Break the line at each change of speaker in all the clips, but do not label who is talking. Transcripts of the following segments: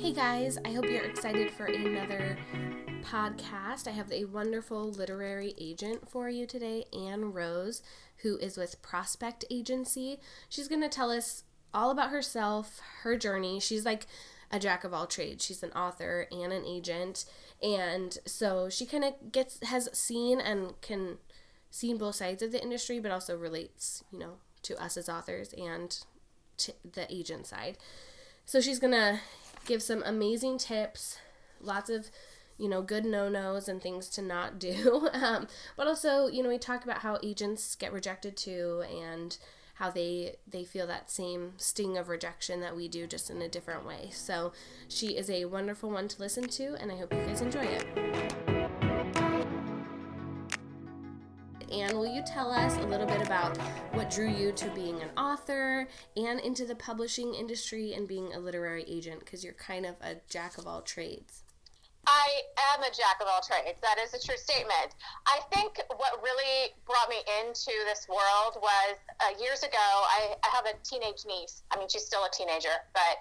Hey guys, I hope you're excited for another podcast. I have a wonderful literary agent for you today, Anne Rose, who is with Prospect Agency. She's going to tell us all about herself, her journey. She's like a jack of all trades. She's an author and an agent, and so she kind of has seen and can see both sides of the industry, but also relates, to us as authors and to the agent side. So she's going to give some amazing tips, lots of, good no-nos and things to not do. But also, we talk about how agents get rejected too and how they feel that same sting of rejection that we do, just in a different way. So she is a wonderful one to listen to, and I hope you guys enjoy it. Anne, will you tell us a little bit about what drew you to being an author and into the publishing industry and being a literary agent? Because you're kind of a jack of all trades.
I am a jack of all trades. That is a true statement. I think what really brought me into this world was years ago, I have a teenage niece. I mean, she's still a teenager, but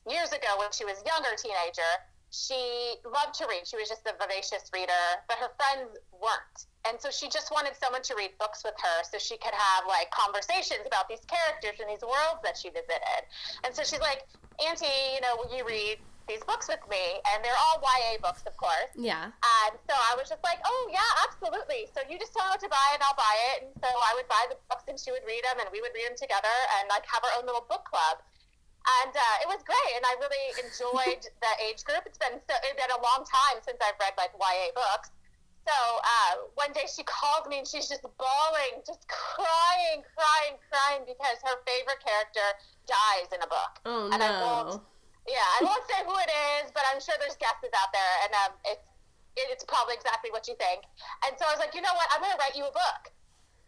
years ago when she was a younger teenager, she loved to read. She was just a vivacious reader, but her friends weren't. And so she just wanted someone to read books with her so she could have conversations about these characters and these worlds that she visited. And so she's like, Auntie, will you read these books with me? And they're all YA books, of course.
Yeah.
And so I was just like, oh, yeah, absolutely. So you just tell me what to buy and I'll buy it. And so I would buy the books and she would read them and we would read them together and have our own little book club. And it was great, and I really enjoyed the age group. It's been a long time since I've read YA books. So one day she called me and she's just bawling, just crying because her favorite character dies in a book.
Oh,
and
no.
I won't say who it is, but I'm sure there's guesses out there, and it's probably exactly what you think. And so I was like, you know what, I'm going to write you a book.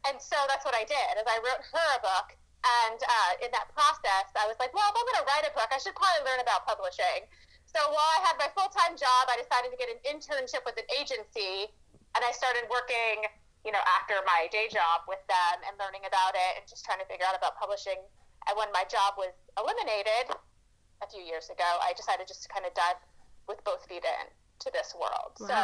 And so that's what I did, is I wrote her a book. And in that process, I was like, well, if I'm going to write a book, I should probably learn about publishing. So while I had my full-time job, I decided to get an internship with an agency, and I started working, after my day job with them and learning about it and just trying to figure out about publishing. And when my job was eliminated a few years ago, I decided just to kind of dive with both feet in to this world.
Wow.
So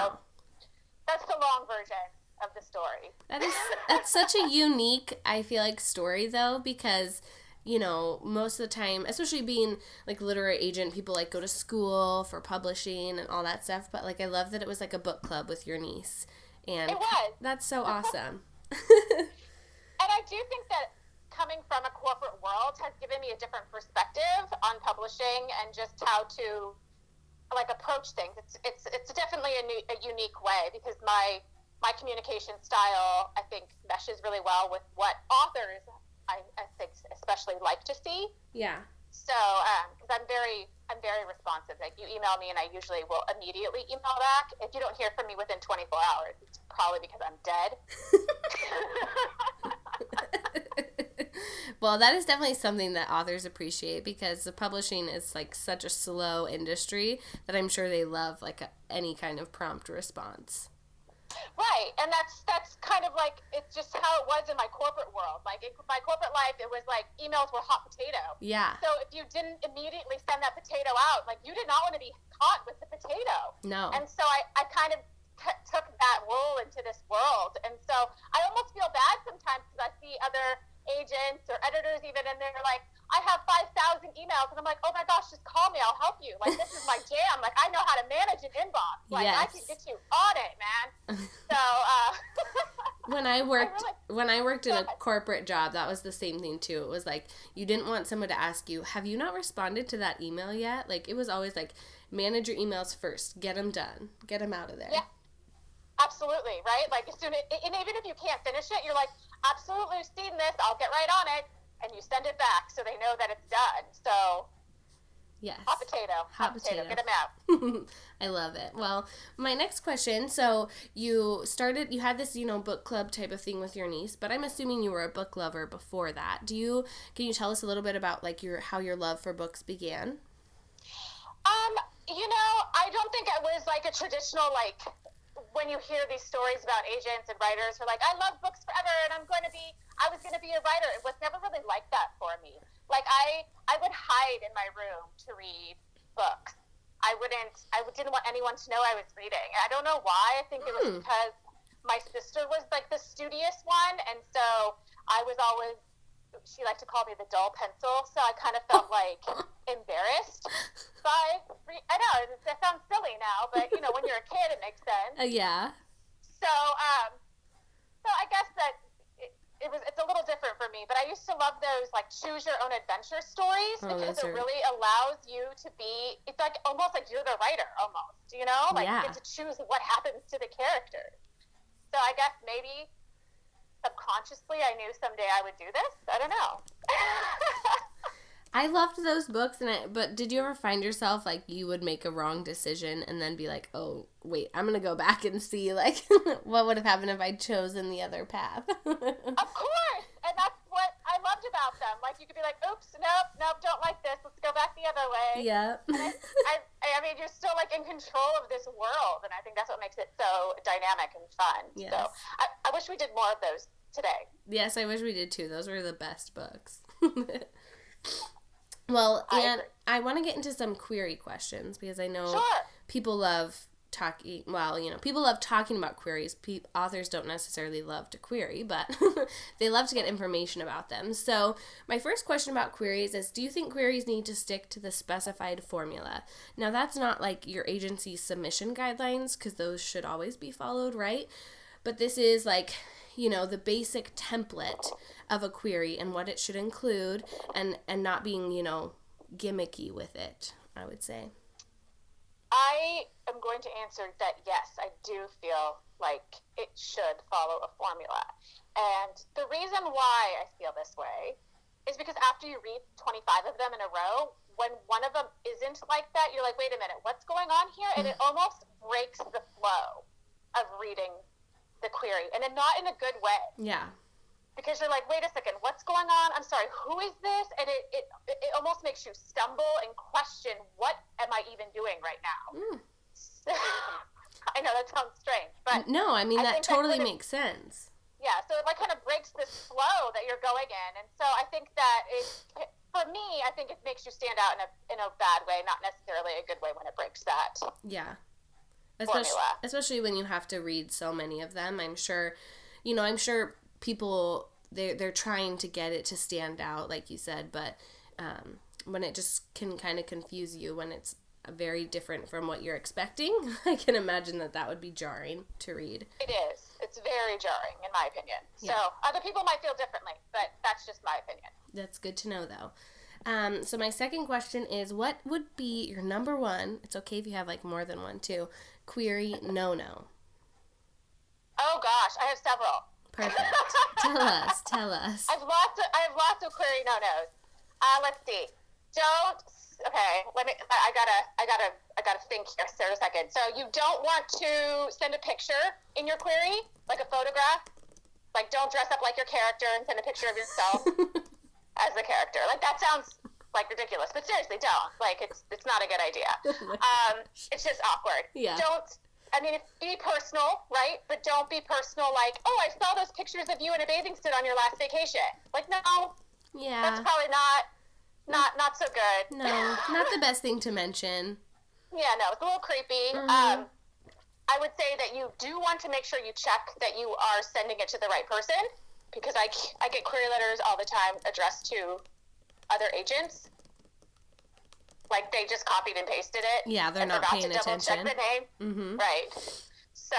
that's the long version of the story.
That's such a unique, I feel like, story though, because most of the time, especially being a literary agent, people go to school for publishing and all that stuff, but I love that it was a book club with your niece, and
it was.
That's so awesome.
And I do think that coming from a corporate world has given me a different perspective on publishing and just how to approach things. It's definitely a unique way, because my communication style, I think, meshes really well with what authors, I think, especially like to see.
Yeah.
So, because I'm very responsive. You email me, and I usually will immediately email back. If you don't hear from me within 24 hours, it's probably because I'm dead.
Well, that is definitely something that authors appreciate, because the publishing is such a slow industry that I'm sure they love any kind of prompt response.
Right, and that's kind of it's just how it was in my corporate world. In my corporate life, it was emails were hot potato.
Yeah.
So if you didn't immediately send that potato out, you did not want to be caught with the potato.
No.
And so I kind of took that role into this world. And so I almost feel bad sometimes because I see other agents or editors even, and they're like, I have 5,000 emails, and I'm like, oh my gosh, just call me, I'll help you. This is my jam. I know how to manage an inbox.
Yes.
I can get you on it, man. So
when I worked in a corporate job, that was the same thing too. It was you didn't want someone to ask you, have you not responded to that email yet? It was always manage your emails first, get them done, get them out of there.
Yeah, absolutely, right? As soon as, and even if you can't finish it, you're absolutely seen this, I'll get right on it, and you send it back so they know that it's done. So
yes,
hot potato, get them out.
I love it. Well, my next question, so you had this book club type of thing with your niece, but I'm assuming you were a book lover before that. Can you tell us a little bit about how your love for books began?
I don't think it was a traditional when you hear these stories about agents and writers who are I love books forever and I was going to be a writer. It was never really like that for me. I would hide in my room to read books. didn't want anyone to know I was reading. I don't know why. I think it was because my sister was like the studious one, and so I was always, she liked to call me the dull pencil, so I kind of felt like embarrassed by, I know, that sounds silly now, but you know, when you're a kid, it makes sense.
Yeah.
So I guess that it's a little different for me, but I used to love those like choose your own adventure stories because it really allows you to be, it's like almost like you're the writer almost, you know, like you get to choose what happens to the characters. So I guess maybe subconsciously I knew someday I would do this. I don't know.
I loved those books, but did you ever find yourself, like, you would make a wrong decision and then be like, oh, wait, I'm going to go back and see, like, what would have happened if I'd chosen the other path?
Of course! And that's what I loved about them. Like, you could be like, oops, nope, don't like this. Let's go back the other way.
Yeah.
I mean, you're still, like, in control of this world, and I think that's what makes it so dynamic and fun. Yes. So I wish we did more of those today.
Yes, I wish we did, too. Those were the best books. Well, and I want to get into some query questions because I know people love talking, people love talking about queries. Authors don't necessarily love to query, but they love to get information about them. So my first question about queries is, do you think queries need to stick to the specified formula? Now, that's not like your agency's submission guidelines because those should always be followed, right? But this is like, the basic template of a query and what it should include and not being, gimmicky with it, I would say.
I am going to answer that yes, I do feel like it should follow a formula. And the reason why I feel this way is because after you read 25 of them in a row, when one of them isn't like that, you're like, wait a minute, what's going on here? And it almost breaks the flow of reading the query, and not in a good way.
Yeah.
Because you're like, wait a second, what's going on? I'm sorry, who is this? And it almost makes you stumble and question, what am I even doing right now? I know that sounds strange, but
no, I mean that totally makes sense.
Yeah, so it like kind of breaks this flow that you're going in, and so I think that for me, I think it makes you stand out in a bad way, not necessarily a good way when it breaks that.
Yeah.
Especially
when you have to read so many of them. I'm sure people, they're trying to get it to stand out, like you said, but when it just can kind of confuse you when it's very different from what you're expecting, I can imagine that would be jarring to read.
It is. It's very jarring, in my opinion. Yeah. So other people might feel differently, but that's just my opinion.
That's good to know, though. So my second question is, what would be your number one, it's okay if you have like more than one too, query no-no?
Oh gosh, I have several.
Perfect. Tell us.
I have lots of query no-nos. Let's see. I gotta think here for a second. So you don't want to send a picture in your query, like a photograph. Like, don't dress up like your character and send a picture of yourself as the character. Like, that sounds like ridiculous, but seriously, don't. Like, it's not a good idea. It's just awkward.
Yeah.
Be personal, right? But don't be personal like, oh, I saw those pictures of you in a bathing suit on your last vacation. Like, no.
Yeah.
That's probably not so good.
No, not the best thing to mention.
Yeah, no, it's a little creepy.
Mm-hmm.
I would say that you do want to make sure you check that you are sending it to the right person, because I get query letters all the time addressed to other agents. Like, they just copied and pasted it.
Yeah, they're not paying attention.
Forgot to double check the name.
Mm-hmm.
Right. So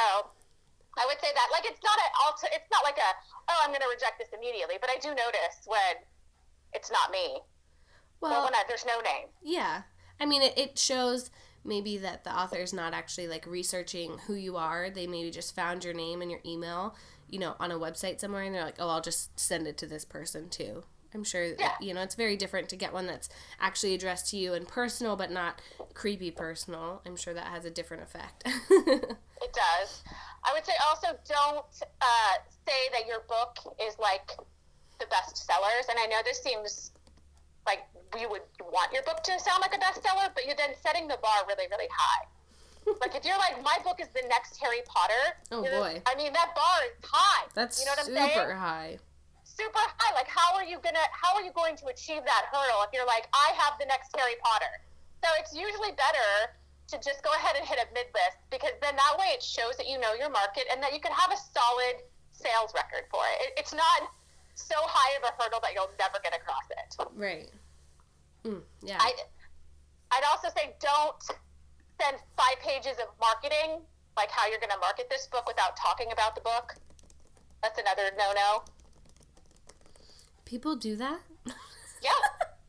I would say that, like, it's not like I'm going to reject this immediately, but I do notice when it's not me. Well, when there's no name.
Yeah. I mean, it shows maybe that the author's not actually, like, researching who you are. They maybe just found your name and your email, on a website somewhere, and they're like, oh, I'll just send it to this person, too. I'm sure, it's very different to get one that's actually addressed to you and personal, but not creepy personal. I'm sure that has a different effect.
It does. I would say also don't say that your book is, like, the best sellers. And I know this seems like you would want your book to sound like a bestseller, but you're then setting the bar really, really high. Like, if you're like, my book is the next Harry Potter.
Oh, boy.
I mean, that bar is high.
That's
you know what I'm saying?
Super high.
Super high. Like, how are you going to achieve that hurdle if you're like, I have the next Harry Potter? So it's usually better to just go ahead and hit a mid-list, because then that way it shows that you know your market and that you can have a solid sales record for it. It's not so high of a hurdle that you'll never get across it.
Right. Yeah.
I'd also say don't send 5 pages of marketing, like how you're going to market this book, without talking about the book. That's another no-no.
People do that?
Yeah,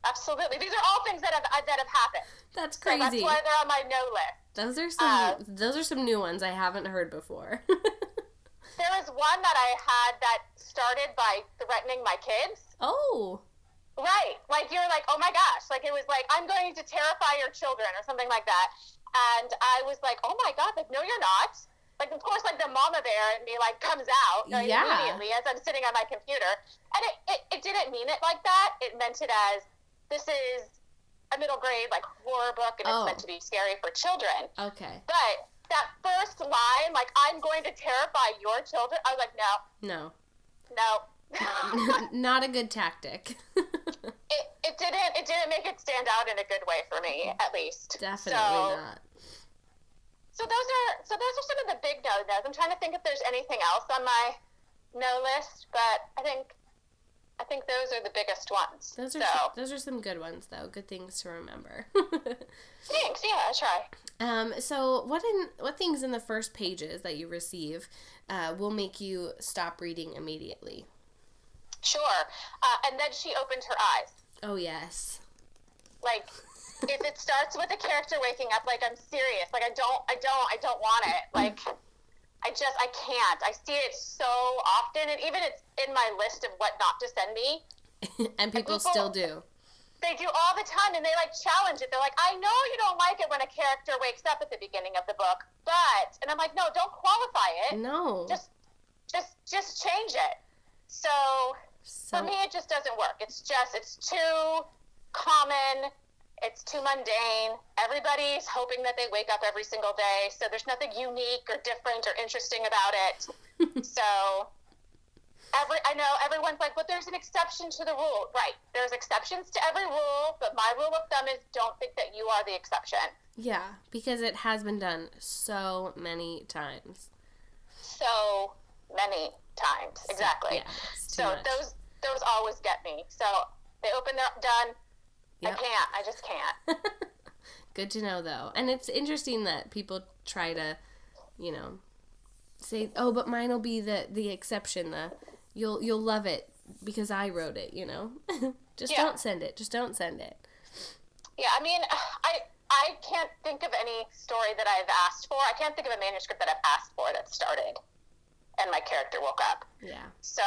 absolutely. These are all things that have happened.
That's crazy.
So that's why they're on my no list.
Those are some new ones I haven't heard before.
There was one that I had that started by threatening my kids.
Oh.
Right. Like, you're like, oh my gosh. Like, it was like, I'm going to terrify your children or something like that. And I was like, oh my God. Like, no, you're not. Like, of course, like, the mama bear in me, like, comes out immediately as I'm sitting on my computer. And it didn't mean it like that. It meant it as, this is a middle grade, like, horror book, and it's meant to be scary for children.
Okay.
But that first line, like, I'm going to terrify your children, I was like, no.
Not a good tactic.
It didn't make it stand out in a good way for me, at least.
Definitely not.
So those are some of the big no-nos. I'm trying to think if there's anything else on my no list, but I think those are the biggest ones.
Those are some good ones, though. Good things to remember.
Thanks. Yeah, I try.
So what things in the first pages that you receive will make you stop reading immediately?
Sure. And then she opened her eyes.
Oh, yes.
Like, if it starts with a character waking up, like, I'm serious. Like, I don't want it. Like, I can't. I see it so often, and even it's in my list of what not to send me.
And people still do.
They do all the time, and they, like, challenge it. They're like, I know you don't like it when a character wakes up at the beginning of the book, but, and I'm like, no, don't qualify it.
No.
Just change it. So for me, it just doesn't work. It's too common. It's too mundane. Everybody's hoping that they wake up every single day, so there's nothing unique or different or interesting about it. So I know everyone's like, but there's an exception to the rule. Right. There's exceptions to every rule, but my rule of thumb is don't think that you are the exception.
Yeah, because it has been done so many times.
So many times. Exactly.
Yeah,
so those always get me. So they open, they're done. Yep. I just can't.
Good to know, though. And it's interesting that people try to, say, oh, but mine will be the exception. You'll love it because I wrote it, Don't send it. Just don't send it.
Yeah, I mean, I can't think of any story that I've asked for. I can't think of a manuscript that I've asked for that started and my character woke up.
Yeah.
So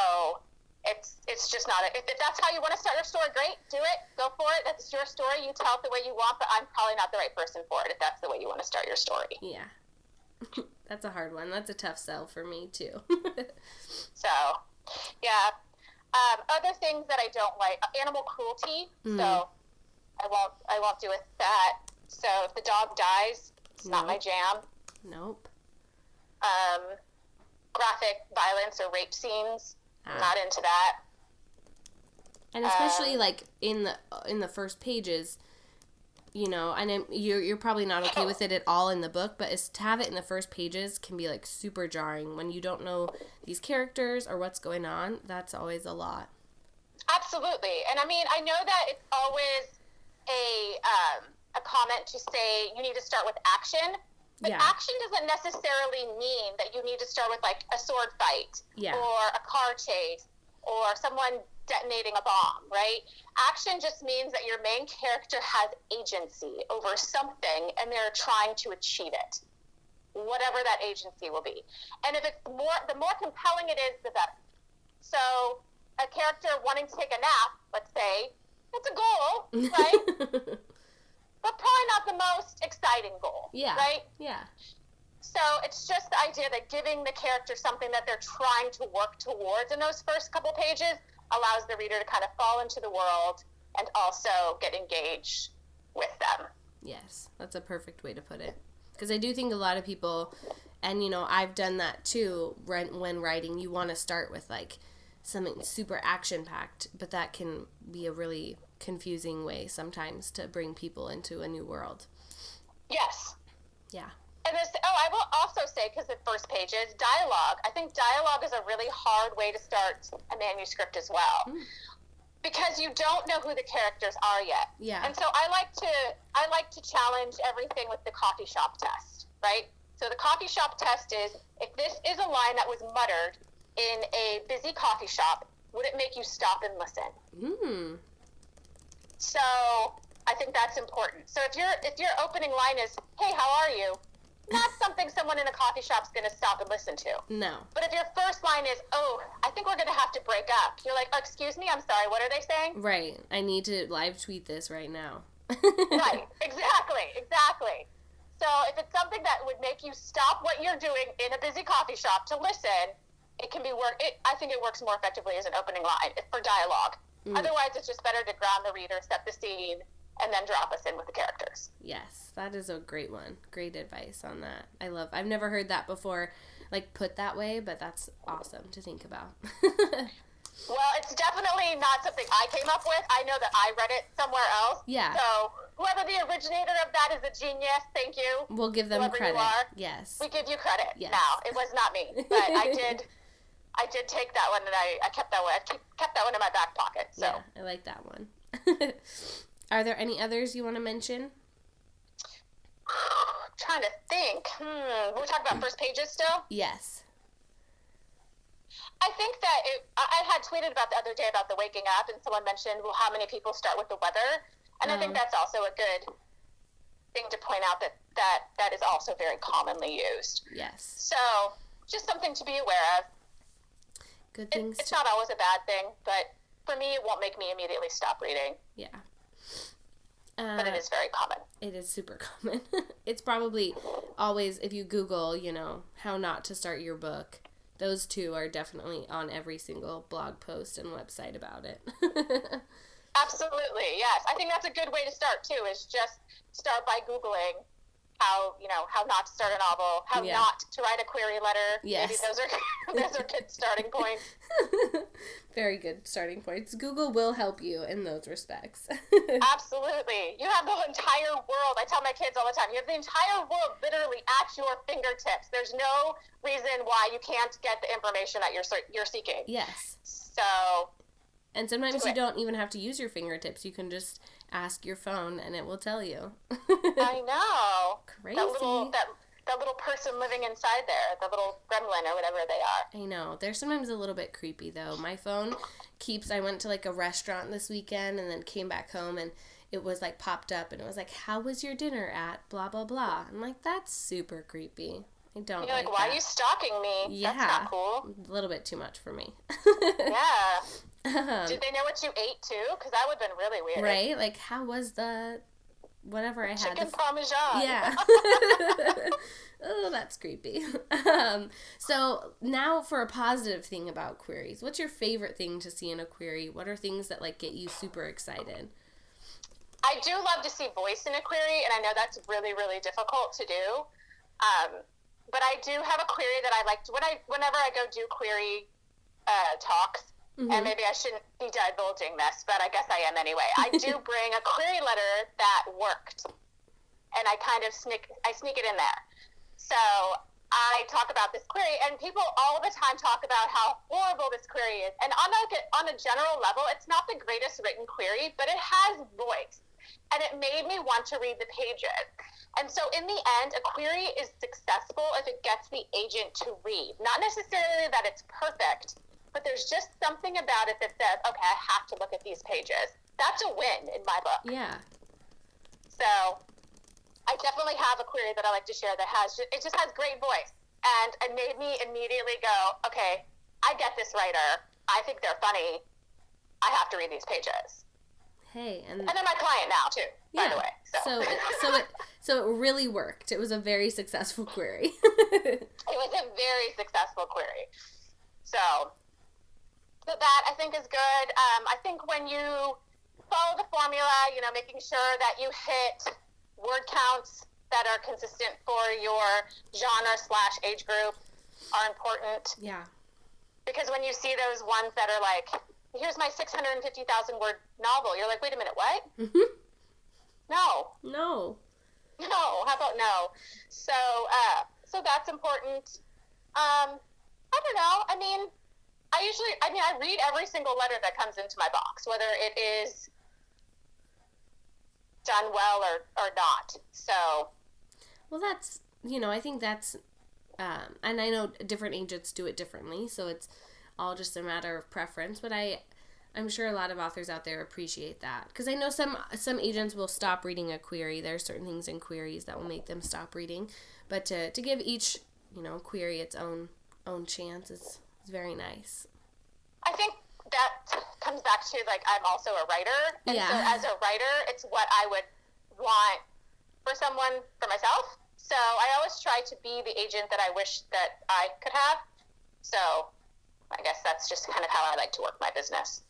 it's just not if that's how you want to start your story, great, do it, go for it. That's your story, you tell it the way you want, but I'm probably not the right person for it if that's the way you want to start your story.
Yeah. That's a hard one. That's a tough sell for me too.
So yeah. Other things that I don't like, animal cruelty. So I won't do with that. So if the dog dies, it's not my jam.
Nope.
Graphic violence or rape scenes. Not into that.
And especially like in the first pages, and you're probably not okay with it at all in the book, but to have it in the first pages can be like super jarring when you don't know these characters or what's going on. That's always a lot.
Absolutely. And I mean, I know that it's always a comment to say you need to start with action. But action doesn't necessarily mean that you need to start with, like, a sword fight or a car chase or someone detonating a bomb, right? Action just means that your main character has agency over something and they're trying to achieve it, whatever that agency will be. And if it's the more compelling it is, the better. So a character wanting to take a nap, let's say, it's a goal, right? But probably not the most exciting goal, right?
Yeah.
So it's just the idea that giving the character something that they're trying to work towards in those first couple pages allows the reader to kind of fall into the world and also get engaged with them.
Yes, that's a perfect way to put it. Because I do think a lot of people, and I've done that too, when writing, you want to start with like something super action-packed, but that can be a really confusing way sometimes to bring people into a new world.
Yes.
Yeah.
And I will also say, because the first page is dialogue. I think dialogue is a really hard way to start a manuscript as well. Because you don't know who the characters are yet.
Yeah.
And so I like to challenge everything with the coffee shop test, right? So the coffee shop test is, if this is a line that was muttered in a busy coffee shop, would it make you stop and listen? So I think that's important. So if your opening line is, "Hey, how are you?" Not something someone in a coffee shop's going to stop and listen to.
No.
But if your first line is, "Oh, I think we're going to have to break up," you're like, "Oh, excuse me, I'm sorry, what are they saying?"
Right. I need to live tweet this right now.
Right. Exactly. So if it's something that would make you stop what you're doing in a busy coffee shop to listen, it can be I think it works more effectively as an opening line for dialogue. Otherwise, it's just better to ground the reader, set the scene, and then drop us in with the characters.
Yes, that is a great one. Great advice on that. I've never heard that before, like, put that way, but that's awesome to think about.
Well, it's definitely not something I came up with. I know that I read it somewhere else.
Yeah.
So whoever the originator of that is a genius. Thank you.
We'll give them
Whoever
credit.
You are,
yes.
we give you credit.
Yes.
Now, it was not me, but I did take that one, and I kept that one. I kept that one in my back pocket. So.
Yeah, I like that one. Are there any others you want to mention?
Trying to think. We're talking about first pages still?
Yes.
I think that I had tweeted about the other day about the waking up, and someone mentioned, well, how many people start with the weather? And I think that's also a good thing to point out that is also very commonly used.
Yes.
So just something to be aware of.
Good things.
It's not always a bad thing, but for me, it won't make me immediately stop reading.
Yeah.
But it is very common.
It is super common. It's probably always, if you Google, how not to start your book, those two are definitely on every single blog post and website about it.
Absolutely, yes. I think that's a good way to start, too, is just start by Googling how not to start a novel, how not to write a query letter.
Yes.
Maybe those are good starting points.
Very good starting points. Google will help you in those respects.
Absolutely. You have the entire world. I tell my kids all the time, you have the entire world literally at your fingertips. There's no reason why you can't get the information that you're seeking.
Yes.
So...
And sometimes you don't even have to use your fingertips. You can just ask your phone and it will tell you.
I know.
Crazy.
That little person living inside there, the little gremlin or whatever they are.
I know. They're sometimes a little bit creepy, though. My phone I went to, like, a restaurant this weekend and then came back home and it was, like, popped up and it was like, how was your dinner at blah, blah, blah. I'm like, that's super creepy. I don't
You're like, why are you stalking me?
Yeah.
That's not cool.
A little bit too much for me.
Yeah. Did they know what you ate, too? Because that would have been really weird.
Right? Like, how was the... whatever I had.
Chicken Parmesan.
Yeah. Oh, that's creepy. So now for a positive thing about queries. What's your favorite thing to see in a query? What are things that, like, get you super excited?
I do love to see voice in a query, and I know that's really, really difficult to do. But I do have a query that I like to, whenever I go do query talks, and maybe I shouldn't be divulging this, but I guess I am anyway. I do bring a query letter that worked, and I kind of sneak it in there. So I talk about this query, and people all the time talk about how horrible this query is. And on a general level, it's not the greatest written query, but it has voice, and it made me want to read the pages. And so in the end, a query is successful if it gets the agent to read. Not necessarily that it's perfect, but there's just something about it that says, okay, I have to look at these pages. That's a win in my book.
Yeah.
So I definitely have a query that I like to share that just has great voice. And it made me immediately go, okay, I get this writer. I think they're funny. I have to read these pages.
Hey, and
they're my client now too, by the way.
So it really worked. It was a very successful query.
It was a very successful query. So that I think is good. I think when you follow the formula, making sure that you hit word counts that are consistent for your genre/age group are important.
Yeah.
Because when you see those ones that are like, here's my 650,000 word novel, you're like, wait a minute, what?
Mm-hmm.
No.
No.
No, how about no? So, so that's important. I don't know. I mean, I read every single letter that comes into my box, whether it is done well or not. So,
Well, that's, I think that's, and I know different agents do it differently, so it's all just a matter of preference, but I'm sure a lot of authors out there appreciate that, because I know some agents will stop reading a query. There are certain things in queries that will make them stop reading, but to give each, query its own chance is very nice.
I think that comes back to, like, I'm also a writer, and so as a writer, it's what I would want for myself. So I always try to be the agent that I wish that I could have. So I guess that's just kind of how I like to work my business.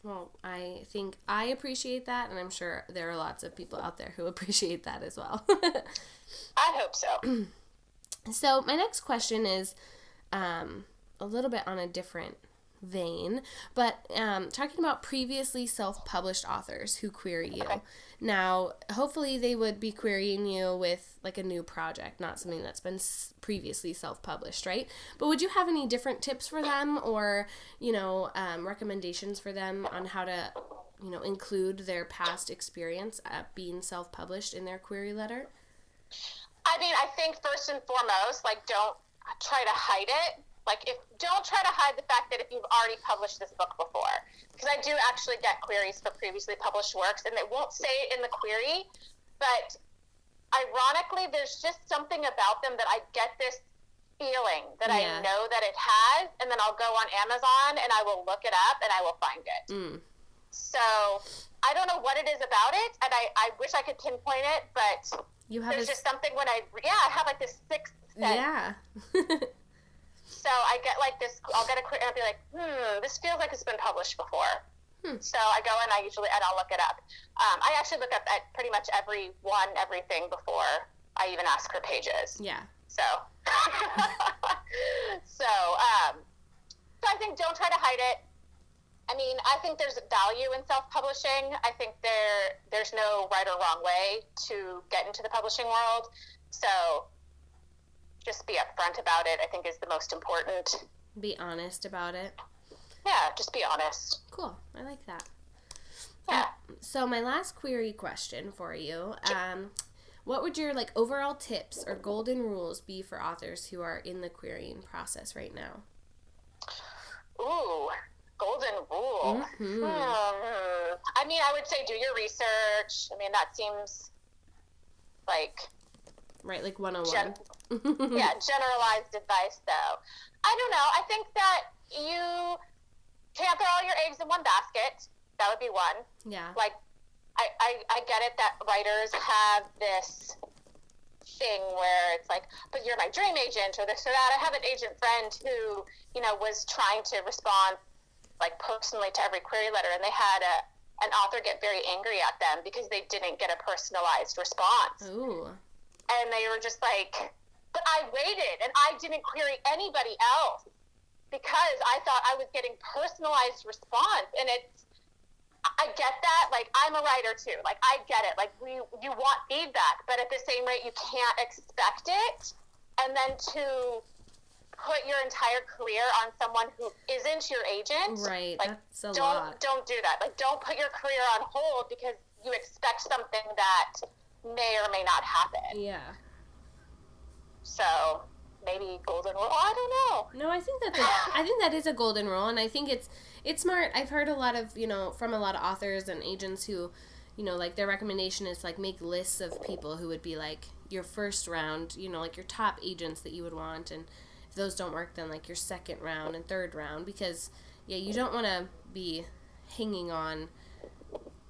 Well, I think I appreciate that, and I'm sure there are lots of people out there who appreciate that as well.
I hope so.
So my next question is a little bit on a different vein, but talking about previously self-published authors who query you. Okay. Now, hopefully they would be querying you with like a new project, not something that's been previously self-published, right? But would you have any different tips for them, or recommendations for them on how to include their past experience at being self-published in their query letter?
I mean, I think first and foremost, like, don't try to hide it. Like, don't try to hide the fact that if you've already published this book before. Because I do actually get queries for previously published works, and it won't say it in the query, but ironically, there's just something about them that I get this feeling that I know that it has, and then I'll go on Amazon, and I will look it up, and I will find it. So, I don't know what it is about it, and I wish I could pinpoint it, but there's just something when I have like this sixth sense.
Yeah.
So I get like this, I'll get a query and I'll be like, this feels like it's been published before. So I go and I'll look it up. I actually look up at pretty much everything before I even ask for pages.
Yeah.
So, so I think don't try to hide it. I mean, I think there's value in self-publishing. I think there's no right or wrong way to get into the publishing world. So just be upfront about it, I think, is the most important.
Be honest about it.
Yeah, just be honest.
Cool. I like that.
Yeah.
So my last query question for you, what would your overall tips or golden rules be for authors who are in the querying process right now?
Ooh, golden rule.
Mm-hmm.
I mean, I would say do your research. I mean, that seems like...
Right, like 101.
Yeah, generalized advice, though. I don't know. I think that you can't throw all your eggs in one basket. That would be one.
Yeah.
Like, I get it that writers have this thing where it's like, but you're my dream agent or this or that. I have an agent friend who, was trying to respond, personally to every query letter, and they had an author get very angry at them because they didn't get a personalized response.
Ooh.
And they were just like, but I waited, and I didn't query anybody else because I thought I was getting personalized response. And I get that. I'm a writer too. I get it. You want feedback, but at the same rate, you can't expect it. And then to put your entire career on someone who isn't your agent.
Right. That's a lot.
Don't do that. Don't put your career on hold because you expect something that may or may not happen.
Yeah.
So maybe golden rule. I don't know.
No, I think that is a golden rule, and I think it's smart. I've heard a lot of from a lot of authors and agents who, their recommendation is make lists of people who would be your first round, your top agents that you would want, and if those don't work, then your second round and third round, because you don't want to be hanging on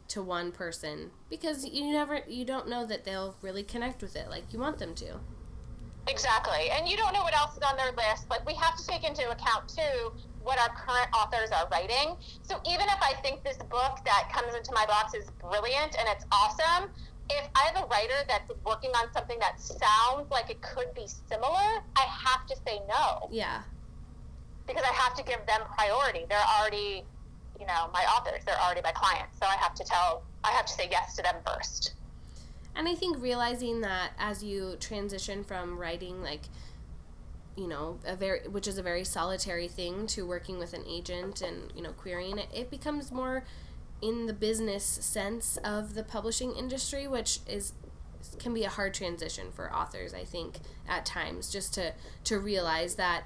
to one person because you don't know that they'll really connect with it like you want them to.
Exactly. And you don't know what else is on their list. We have to take into account too what our current authors are writing. So even if I think this book that comes into my box is brilliant and it's awesome, if I have a writer that's working on something that sounds like it could be similar, I have to say no.
Yeah.
Because I have to give them priority. They're already my authors, they're already my clients, so I have to say yes to them first.
And I think realizing that as you transition from writing, like, you know, which is a very solitary thing, to working with an agent and, you know, querying it, it becomes more in the business sense of the publishing industry, which can be a hard transition for authors, I think, at times, just to realize that,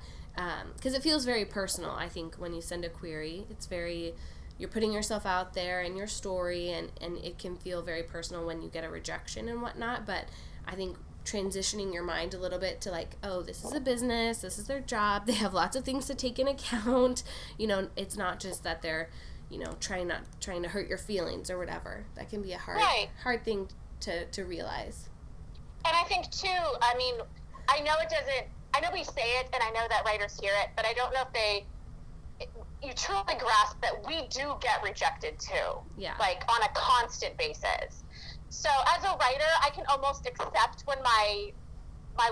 because it feels very personal. I think when you send a query, it's very, you're putting yourself out there and your story, and it can feel very personal when you get a rejection and whatnot. But I think transitioning your mind a little bit to like, oh, this is a business, this is their job, they have lots of things to take in account, you know, it's not just that they're, you know, trying to hurt your feelings or whatever. That can be a hard thing to realize.
And I think too, I mean, I know we say it and I know that writers hear it, but I don't know if you truly grasp that we do get rejected too.
Yeah.
Like on a constant basis. So as a writer, I can almost accept when my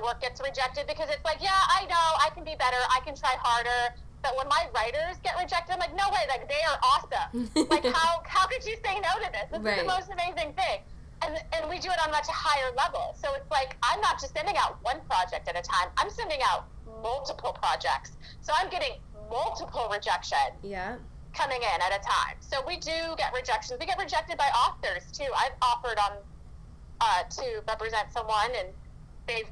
work gets rejected, because it's like, yeah, I know I can be better, I can try harder. But when my writers get rejected, I'm like, no way, like they are awesome. Like how could you say no to this? This is the most amazing thing. And we do it on much higher level. So it's like, I'm not just sending out one project at a time, I'm sending out multiple projects. So I'm getting multiple rejections.
Yeah.
Coming in at a time. So we do get rejections. We get rejected by authors too. I've offered to represent someone and they've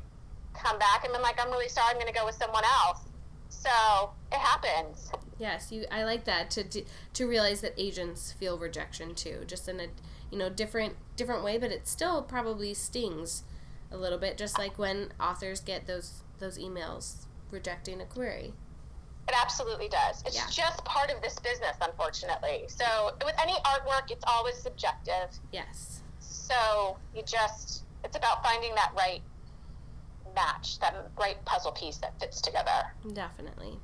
come back and been like, I'm really sorry, I'm going to go with someone else. So it happens.
Yes, I like that, to realize that agents feel rejection too, just in a, you know, different way, but it still probably stings a little bit, just like when authors get those emails rejecting a query.
It absolutely does. It's just part of this business, unfortunately. So with any artwork, it's always subjective.
Yes.
So it's about finding that right match, that right puzzle piece that fits together.
Definitely.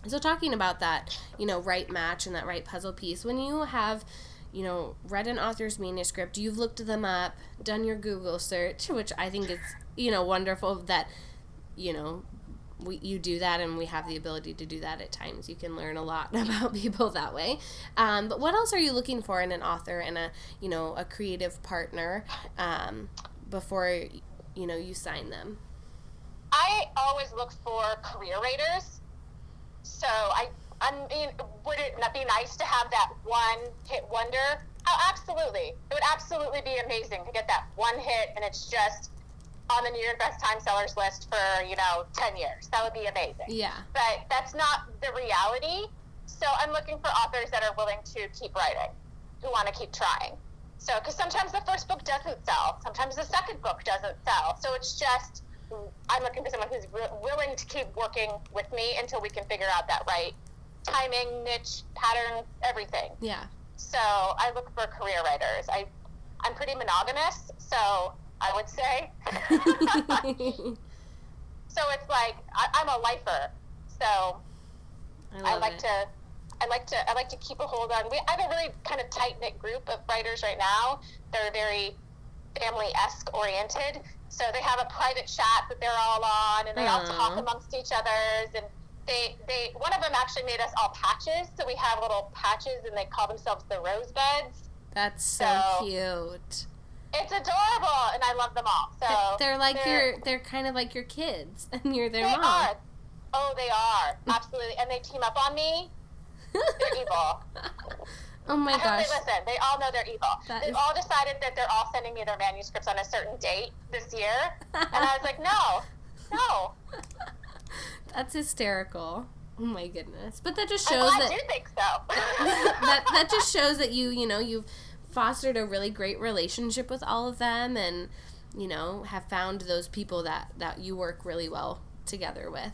So talking about that, you know, right match and that right puzzle piece, when you have, you know, read an author's manuscript, you've looked them up, done your Google search, which I think is, you know, wonderful that, you know, you do that, and we have the ability to do that at times. You can learn a lot about people that way. But what else are you looking for in an author and a creative partner before, you know, you sign them?
I always look for career raters. So I mean, would it not be nice to have that one hit wonder? Oh, absolutely. It would absolutely be amazing to get that one hit and it's just on the New York Best Time Sellers list for, you know, 10 years. That would be amazing.
Yeah.
But that's not the reality. So I'm looking for authors that are willing to keep writing, who want to keep trying. So, because sometimes the first book doesn't sell. Sometimes the second book doesn't sell. So it's just, I'm looking for someone who's willing to keep working with me until we can figure out that right timing, niche, pattern, everything.
Yeah.
So I look for career writers. I'm pretty monogamous, so I would say. So it's like I'm a lifer. So I like to keep a hold on. I have a really kind of tight knit group of writers right now. They're very family-esque oriented. So they have a private chat that they're all on, and they all talk amongst each others. And they one of them actually made us all patches. So we have little patches, and they call themselves the Rosebuds.
That's so cute.
It's adorable, and I love them all. So
they're kind of like your kids, and you're their mom.
They are. Oh, they are. Absolutely. And they team up on me. They're evil.
Oh my gosh.
I hope they listen. They all know they're evil. They've all decided that they're all sending me their manuscripts on a certain date this year. And I was like, no.
That's hysterical. Oh my goodness. But that just shows
I do think so.
that just shows that you've fostered a really great relationship with all of them, and, you know, have found those people that you work really well together with.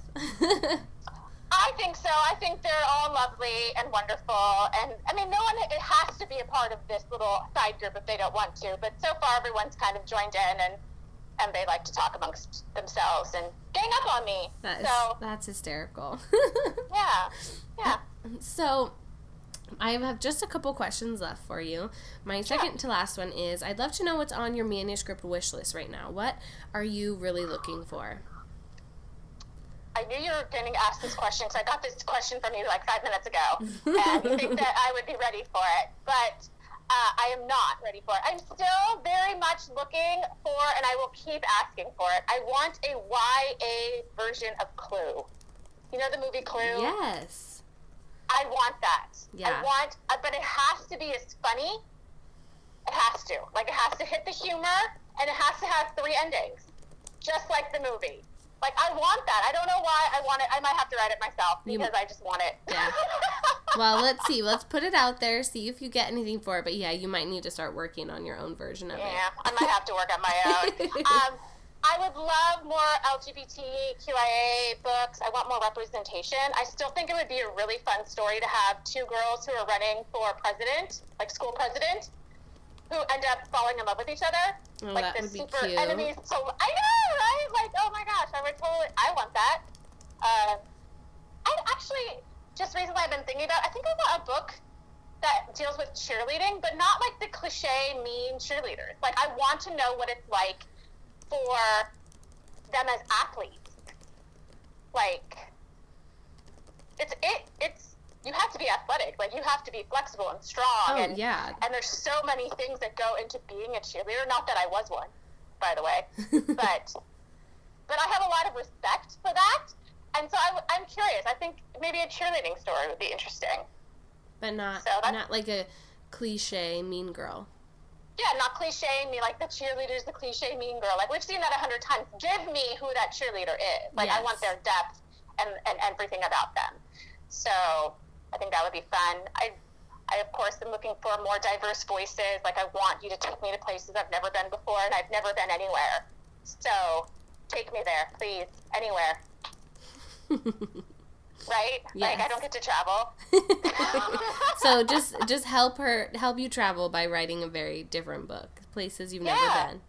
I think so. I think they're all lovely and wonderful. And, I mean, no one it has to be a part of this little side group if they don't want to. But so far, everyone's kind of joined in, and they like to talk amongst themselves and gang up on me.
That's hysterical.
Yeah.
So I have just a couple questions left for you. My second to last one is, I'd love to know what's on your manuscript wish list right now. What are you really looking for?
I knew you were going to ask this question because I got this question from you like 5 minutes ago, and you think that I would be ready for it. But I am not ready for it. I'm still very much looking for, and I will keep asking for it. I want a YA version of Clue. You know the movie Clue?
Yes.
I want that.
Yeah.
But it has to be as funny. It has to. Like, it has to hit the humor, and it has to have 3 endings. Just like the movie. Like, I want that. I don't know why I want it. I might have to write it myself because I just want it.
Yeah. Well, let's see. Let's put it out there, see if you get anything for it. But yeah, you might need to start working on your own version of it.
Yeah, I might have to work on my own. I would love more LGBTQIA books. I want more representation. I still think it would be a really fun story to have 2 girls who are running for president, like school president, who end up falling in love with each other.
Oh,
like
that
the
would be
super
cute.
enemies. So I know, right? Like, oh my gosh, I want that. I actually, just recently I've been thinking about, I think I want a book that deals with cheerleading, but not like the cliche mean cheerleaders. Like, I want to know what it's like for them as athletes. Like, it's you have to be athletic. Like, you have to be flexible and strong.
Oh, yeah.
And there's so many things that go into being a cheerleader. Not that I was one, by the way. but I have a lot of respect for that. And so I'm curious. I think maybe a cheerleading story would be interesting.
But not like a cliche mean girl.
Yeah, not cliche me, like the cheerleader's the cliche mean girl. Like, we've seen that 100 times. Give me who that cheerleader is. Like,
yes.
I want their depth and everything about them. So I think that would be fun. I of course am looking for more diverse voices. Like, I want you to take me to places I've never been before, and I've never been anywhere. So take me there, please, anywhere. Right?
Yes.
Like, I don't get to travel.
So just help you travel by writing a very different book. Places you've never been.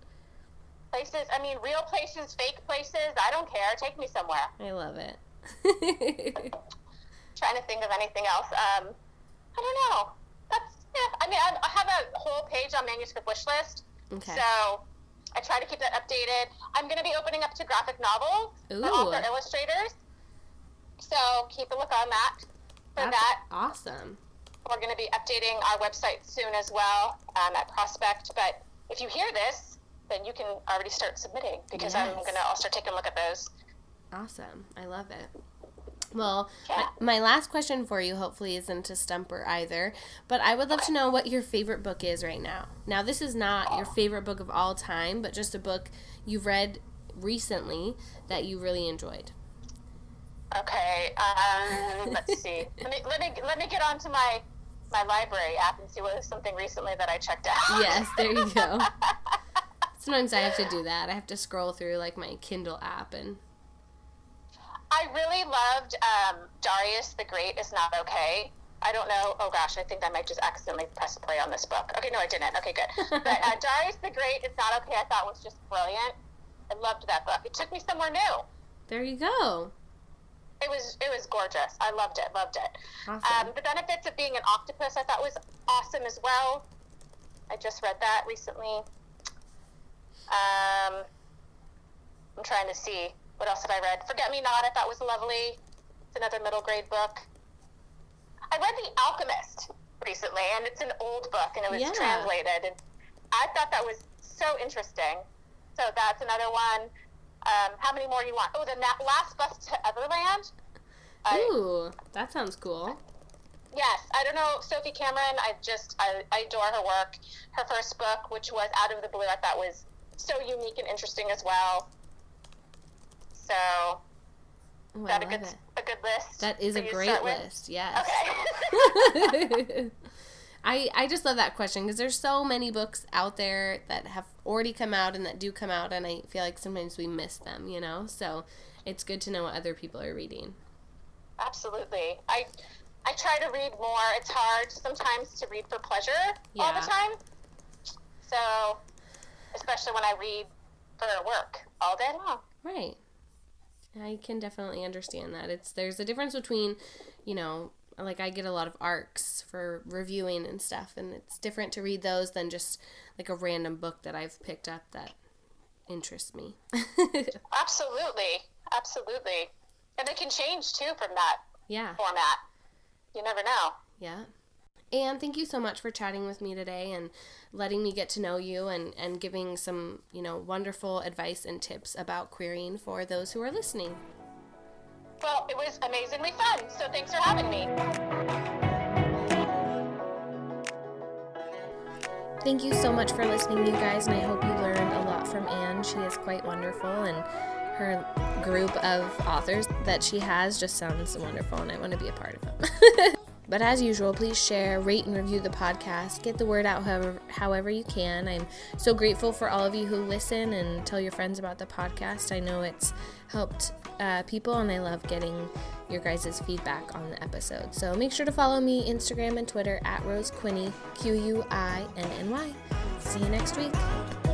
Places, I mean, real places, fake places, I don't care. Take me somewhere.
I love it.
Trying to think of anything else. I don't know. I mean, I have a whole page on manuscript wish list.
Okay.
So I try to keep that updated. I'm going to be opening up to graphic novels for author illustrators. So keep a look on that.
That's awesome.
We're going to be updating our website soon as well at Prospect. But if you hear this, then you can already start submitting because I'll start taking a look at those.
Awesome. I love it. Well, my last question for you hopefully isn't to stumper either, but I would love to know what your favorite book is right now. Now, this is not your favorite book of all time, but just a book you've read recently that you really enjoyed.
Okay, let's see. Let me get onto my library app and see what is something recently that I checked out.
Yes, there you go. Sometimes I have to do that. I have to scroll through like my Kindle app and.
I really loved Darius the Great is Not Okay. I don't know. Oh gosh, I think I might just accidentally press play on this book. Okay, no, I didn't. Okay, good. But Darius the Great is Not Okay, I thought was just brilliant. I loved that book. It took me somewhere new.
There you go.
It was gorgeous. I loved it.
Awesome.
The Benefits of Being an Octopus I thought was awesome as well. I just read that recently. I'm trying to see. What else have I read? Forget Me Not I thought was lovely. It's another middle grade book. I read The Alchemist recently, and it's an old book, and it was translated. And I thought that was so interesting. So that's another one. How many more do you want? Oh, The Last Bus to Everland.
Ooh, that sounds cool.
Yes, I don't know, Sophie Cameron, I adore her work. Her first book, which was Out of the Blue, I thought was so unique and interesting as well. So, is that a good list?
That is a great list, yes.
Okay.
I just love that question because there's so many books out there that have already come out and that do come out, and I feel like sometimes we miss them, you know? So it's good to know what other people are reading.
Absolutely. I try to read more. It's hard sometimes to read for pleasure all the time. So, especially when I read for work all day long.
Right. I can definitely understand that. There's a difference between, you know, like I get a lot of ARCs for reviewing and stuff, and it's different to read those than just like a random book that I've picked up that interests me.
Absolutely. And they can change too from that format. You never know.
Yeah. And thank you so much for chatting with me today and letting me get to know you and giving some, wonderful advice and tips about querying for those who are listening.
Well, it was amazingly fun, so thanks for having me.
Thank you so much for listening, you guys, and I hope you learned a lot from Anne. She is quite wonderful, and her group of authors that she has just sounds wonderful, and I want to be a part of them. But as usual, please share, rate, and review the podcast. Get the word out however you can. I'm so grateful for all of you who listen and tell your friends about the podcast. I know it's helped people, and I love getting your guys' feedback on the episode. So make sure to follow me Instagram and Twitter at Rose Quinney, QUINNY. See you next week.